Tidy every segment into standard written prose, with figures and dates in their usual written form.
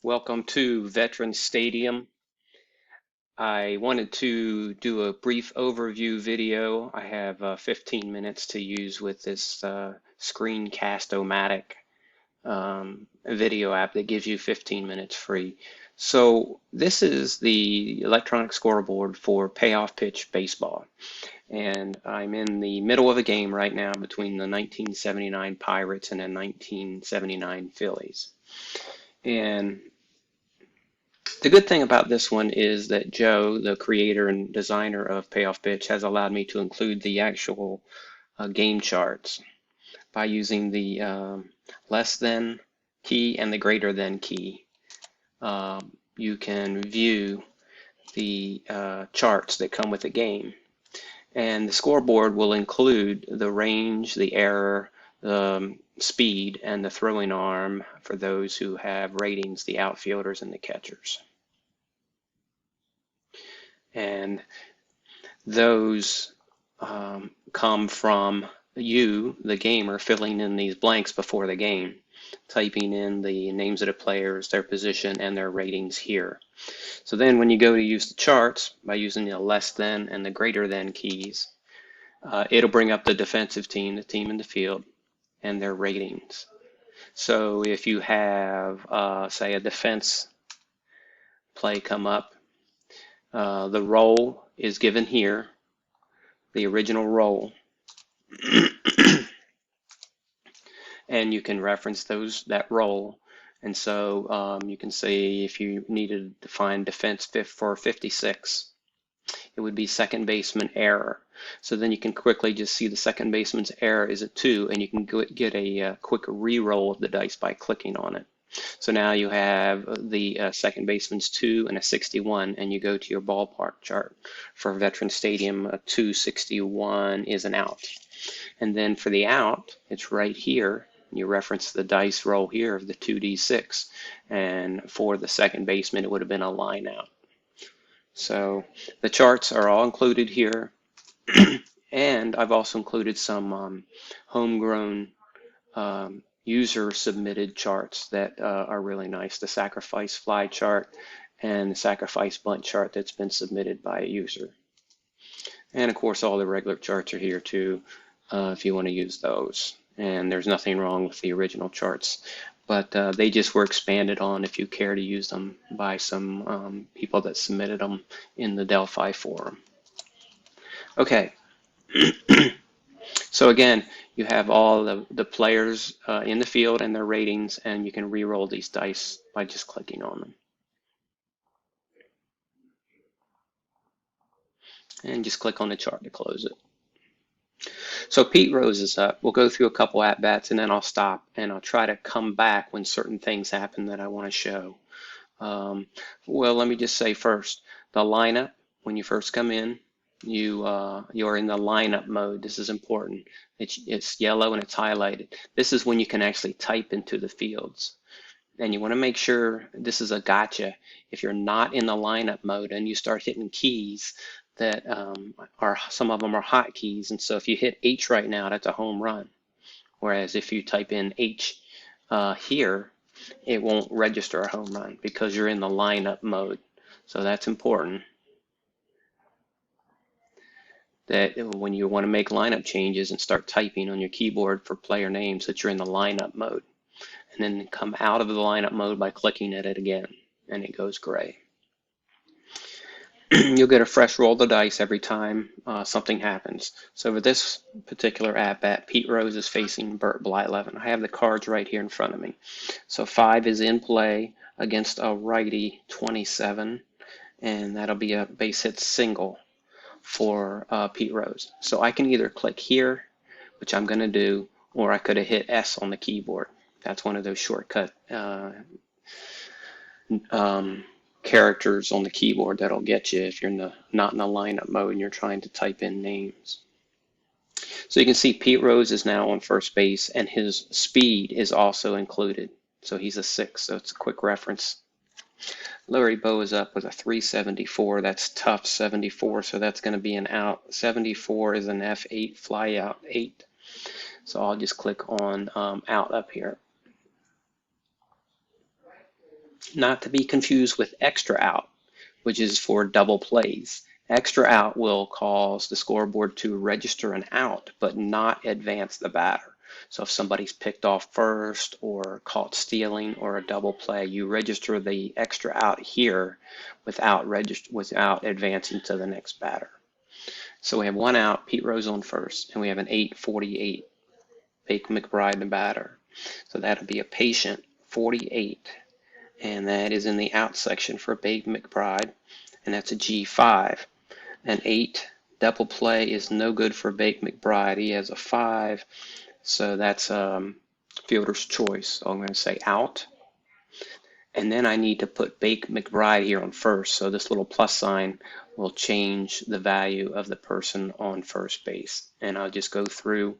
Welcome to Veterans Stadium. I wanted to do a brief overview video. I have 15 minutes to use with this Screencast-O-Matic video app that gives you 15 minutes free. So this is the electronic scoreboard for Payoff Pitch Baseball. And I'm in the middle of a game right now between the 1979 Pirates and the 1979 Phillies. And the good thing about this one is that Joe, the creator and designer of Payoff Pitch, has allowed me to include the actual game charts by using the less than key and the greater than key. You can view the charts that come with the game. And the scoreboard will include the range, the error, the speed, and the throwing arm for those who have ratings, the outfielders and the catchers. And those come from you, the gamer, filling in these blanks before the game, typing in the names of the players, their position, and their ratings here. So then when you go to use the charts, by using the less than and the greater than keys, it'll bring up the defensive team, the team in the field, and their ratings. So if you have, say, a defense play come up, the role is given here, the original role, and you can reference that role. And so you can say if you needed to find defense for 56, it would be second baseman error. So then you can quickly just see the second baseman's error is a 2, and you can get a quick re-roll of the dice by clicking on it. So now you have the second baseman's 2 and a 61, and you go to your ballpark chart. For Veterans Stadium, a 261 is an out. And then for the out, it's right here. You reference the dice roll here of the 2d6. And for the second baseman, it would have been a line out. So the charts are all included here. And I've also included some homegrown user submitted charts that are really nice. The sacrifice fly chart and the sacrifice bunt chart that's been submitted by a user. And of course all the regular charts are here too if you want to use those. And there's nothing wrong with the original charts, but they just were expanded on if you care to use them by some people that submitted them in the Delphi forum. Okay. So again, you have all the players in the field and their ratings, and you can re-roll these dice by just clicking on them. And just click on the chart to close it. So Pete Rose is up. We'll go through a couple at-bats, and then I'll stop, and I'll try to come back when certain things happen that I want to show. Well, let me just say first, the lineup, when you first come in, you're in the lineup mode. This is important. It's yellow and it's highlighted. This is when you can actually type into the fields. And you want to make sure this is a gotcha. If you're not in the lineup mode and you start hitting keys that some of them are hotkeys, and so if you hit H right now, that's a home run. Whereas if you type in H here, it won't register a home run because you're in the lineup mode. So that's important. That when you want to make lineup changes and start typing on your keyboard for player names, that you're in the lineup mode. And then come out of the lineup mode by clicking at it again, and it goes gray. You'll get a fresh roll of the dice every time something happens. So for this particular at-bat, Pete Rose is facing Bert Blyleven. I have the cards right here in front of me. So 5 is in play against a righty, 27, and that'll be a base hit single for Pete Rose. So I can either click here, which I'm going to do, or I could have hit S on the keyboard. That's one of those shortcut characters on the keyboard that'll get you if you're not in the lineup mode and you're trying to type in names. So you can see Pete Rose is now on first base, and his speed is also included. So he's a 6, so it's a quick reference. Larry Bow is up with a 374. That's tough 74, so that's going to be an out. 74 is an F8 fly out 8. So I'll just click on out up here. Not to be confused with extra out, which is for double plays. Extra out will cause the scoreboard to register an out, but not advance the batter. So if somebody's picked off first or caught stealing or a double play, you register the extra out here without advancing to the next batter. So we have one out, Pete Rose on first, and we have an 848, Bake McBride the batter. So that'll be a patient 48, and that is in the out section for Bake McBride, and that's a G5. An 8 double play is no good for Bake McBride. He has a 5, so that's fielder's choice. So I'm going to say out. And then I need to put Bake McBride here on first, so this little plus sign will change the value of the person on first base. And I'll just go through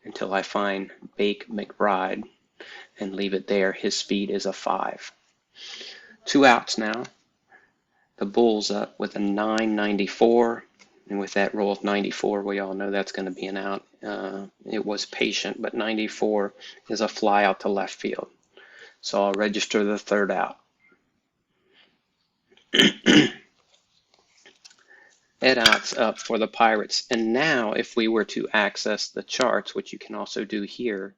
until I find Bake McBride and leave it there. His speed is a 5. 2 outs now. The Bulls up with a 994, and with that roll of 94, we all know that's going to be an out. It was patient, but 94 is a fly out to left field. So I'll register the third out. Ed Ott's up for the Pirates. And now if we were to access the charts, which you can also do here,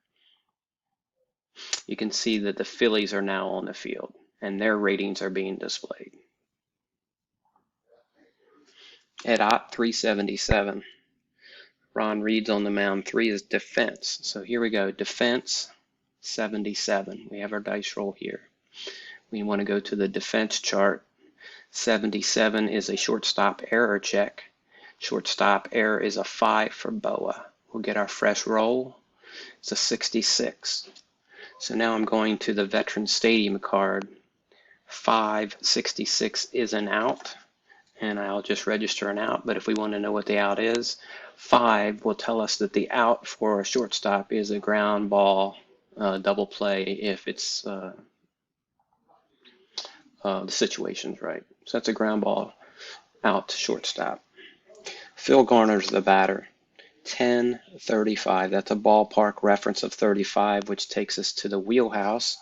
you can see that the Phillies are now on the field and their ratings are being displayed. Ed Ott, 377. Ron Reed's on the mound. 3 is defense. So here we go. Defense, 77. We have our dice roll here. We want to go to the defense chart. 77 is a shortstop error check. Shortstop error is a 5 for Boa. We'll get our fresh roll. It's a 66. So now I'm going to the Veterans Stadium card. 566 is an out, and I'll just register an out. But if we want to know what the out is, 5 will tell us that the out for a shortstop is a ground ball double play if it's the situation's right. So that's a ground ball out to shortstop. Phil Garner's the batter. 1035. That's a ballpark reference of 35, which takes us to the wheelhouse.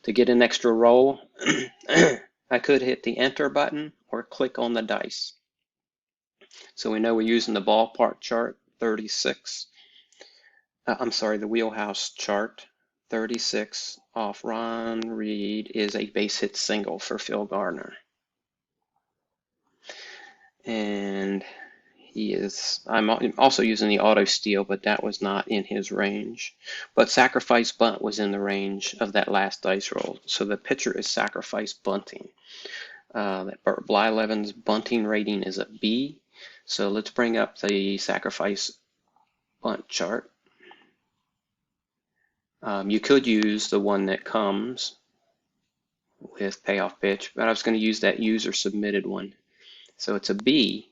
To get an extra roll, I could hit the enter button or click on the dice. So we know we're using the ballpark chart, 36. The wheelhouse chart, 36 off Ron Reed is a base hit single for Phil Garner. And I'm also using the auto steal, but that was not in his range. But sacrifice bunt was in the range of that last dice roll. So the pitcher is sacrifice bunting. Blyleven's bunting rating is a B. So let's bring up the sacrifice bunt chart. You could use the one that comes with payoff pitch, but I was going to use that user submitted one. So it's a B,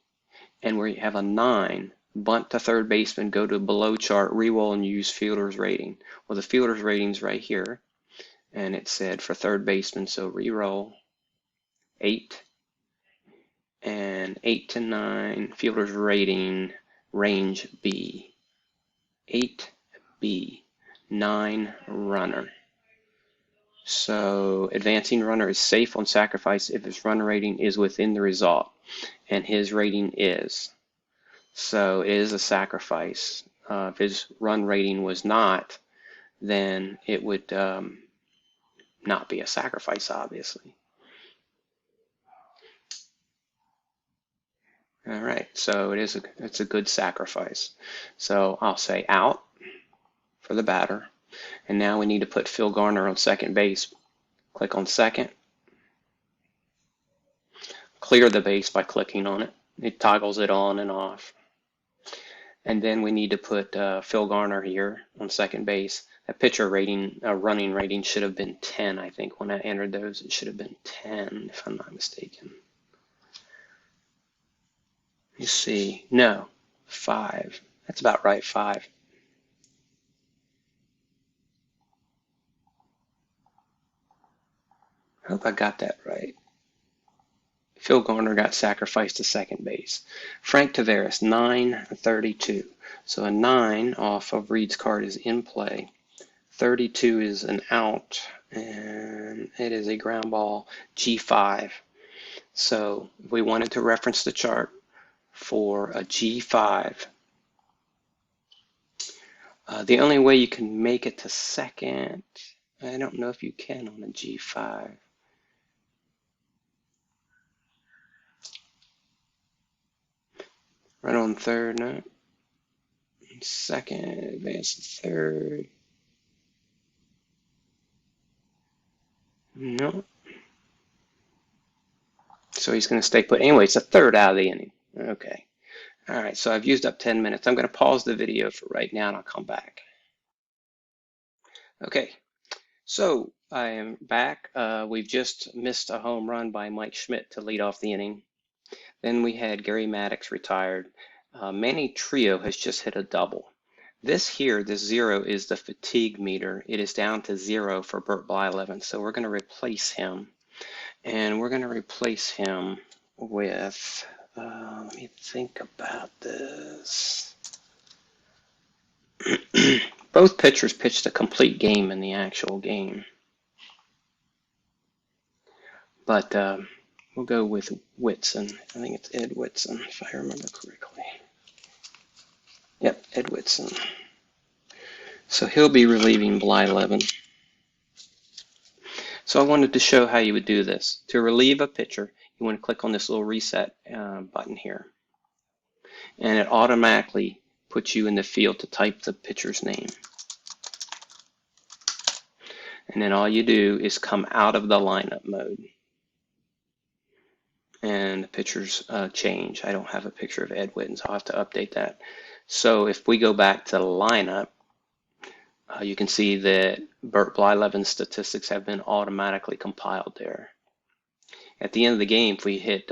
and we have a 9, bunt to third baseman, go to below chart, re-roll, and use fielder's rating. Well, the fielder's rating's right here, and it said for third baseman, so re-roll, 8, and 8 to 9, fielder's rating, range B, 8B, 9 runner. So advancing runner is safe on sacrifice if his run rating is within the result, and his rating is. So it is a sacrifice. If his run rating was not, then it would not be a sacrifice, obviously. All right, so it's a good sacrifice. So I'll say out for the batter. And now we need to put Phil Garner on second base. Click on second. Clear the base by clicking on it. It toggles it on and off. And then we need to put Phil Garner here on second base. That pitcher rating, running rating should have been 10, I think. When I entered those, it should have been 10, if I'm not mistaken. You see, no, 5. That's about right, 5. I hope I got that right. Phil Garner got sacrificed to second base. Frank Taveras, 932. So a 9 off of Reed's card is in play. 32 is an out, and and it is a ground ball G5. So if we wanted to reference the chart for a G5, the only way you can make it to second, I don't know if you can on a G5. Right on third, no. Second, advance to third. No. So he's going to stay put. Anyway, it's a third out of the inning. Okay. All right, so I've used up 10 minutes. I'm going to pause the video for right now and I'll come back. Okay, so I am back. We've just missed a home run by Mike Schmidt to lead off the inning. Then we had Gary Maddox retired. Manny Trio has just hit a double. This here, this 0 is the fatigue meter. It is down to 0 for Bert Blyleven. So we're going to replace him. And we're going to replace him with, let me think about this. Both pitchers pitched a complete game in the actual game. But we'll go with Whitson. I think it's Ed Whitson, if I remember correctly. Yep, Ed Whitson. So he'll be relieving Blyleven. So I wanted to show how you would do this. To relieve a pitcher, you want to click on this little reset button here. And it automatically puts you in the field to type the pitcher's name. And then all you do is come out of the lineup mode. And the pictures change. I don't have a picture of Ed Whitson, so I'll have to update that. So if we go back to the lineup, you can see that Bert Blyleven's statistics have been automatically compiled there. At the end of the game, if we hit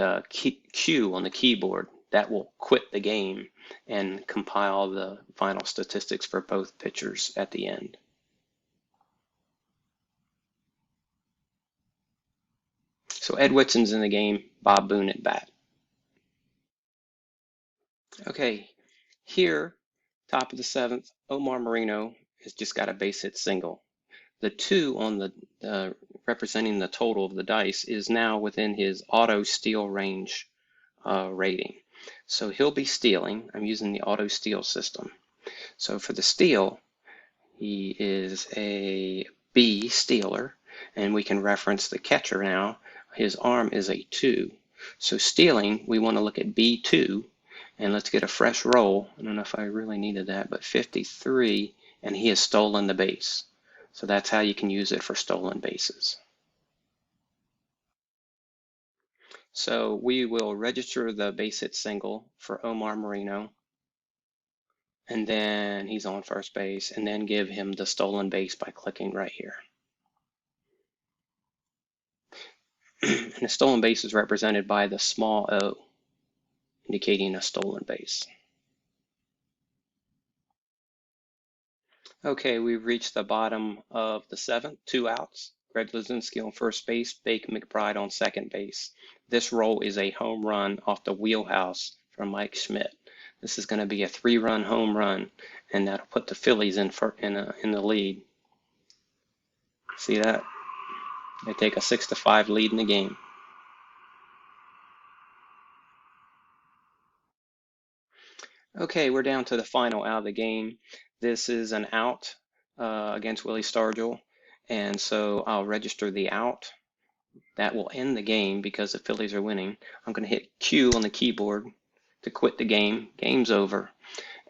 Q on the keyboard, that will quit the game and compile the final statistics for both pitchers at the end. So Ed Whitson's in the game, Bob Boone at bat. Okay, here, top of the 7th, Omar Moreno has just got a base hit single. The 2 on the representing the total of the dice is now within his auto steal range rating. So he'll be stealing. I'm using the auto steal system. So for the steal, he is a B stealer, and we can reference the catcher now. His arm is a 2. So stealing, we want to look at B2, and let's get a fresh roll. I don't know if I really needed that, but 53, and he has stolen the base. So that's how you can use it for stolen bases. So we will register the base hit single for Omar Moreno, and then he's on first base, and then give him the stolen base by clicking right here. And the stolen base is represented by the small o, indicating a stolen base. Okay, we've reached the bottom of the 7th, 2 outs. Greg Luzinski on first base, Bake McBride on second base. This roll is a home run off the wheelhouse from Mike Schmidt. This is going to be a 3-run home run, and that'll put the Phillies in the lead. See that? They take a 6-5 lead in the game. Okay, we're down to the final out of the game. This is an out against Willie Stargell, and so I'll register the out. That will end the game because the Phillies are winning. I'm going to hit Q on the keyboard to quit the game. Game's over.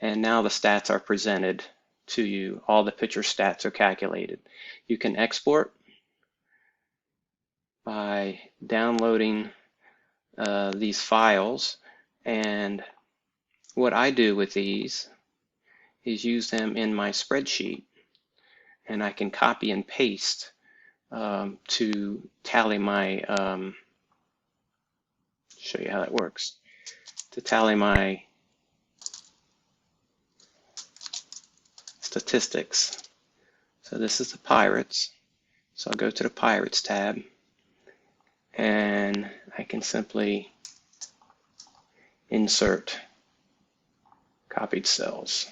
And now the stats are presented to you. All the pitcher stats are calculated. You can export by downloading these files, and what I do with these is use them in my spreadsheet, and I can copy and paste to tally my, show you how that works, to tally my statistics. So this is the Pirates. So I'll go to the Pirates tab, and I can simply insert copied cells.